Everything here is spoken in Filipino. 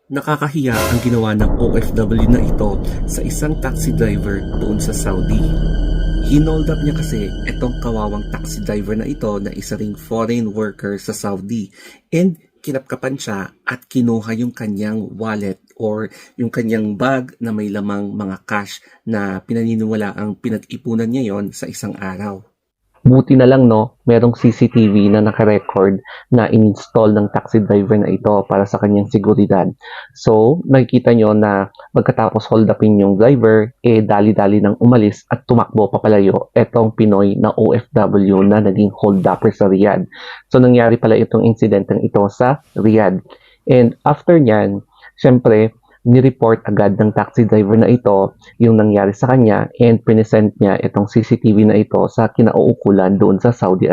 Nakakahiya ang ginawa ng OFW na ito sa isang taxi driver doon sa Saudi. Hinold up niya kasi itong kawawang taxi driver na ito na isa ring foreign worker sa Saudi, and kinapkapan siya at kinuha yung kanyang wallet or yung kanyang bag na may lamang mga cash na pinaniniwala ang pinag-ipunan niya yon sa isang araw. Buti na lang, no, merong CCTV na naka-record na in-install ng taxi driver na ito para sa kanyang seguridad. So, makikita nyo na pagkatapos hold upin yung driver, dali-dali nang umalis at tumakbo papalayo etong Pinoy na OFW na naging hold upper sa Riyadh. So, nangyari pala itong insidenteng ito sa Riyadh. And after nyan, syempre, ni-report agad ng taxi driver na ito yung nangyari sa kanya and present niya itong CCTV na ito sa kinauukulan doon sa Saudi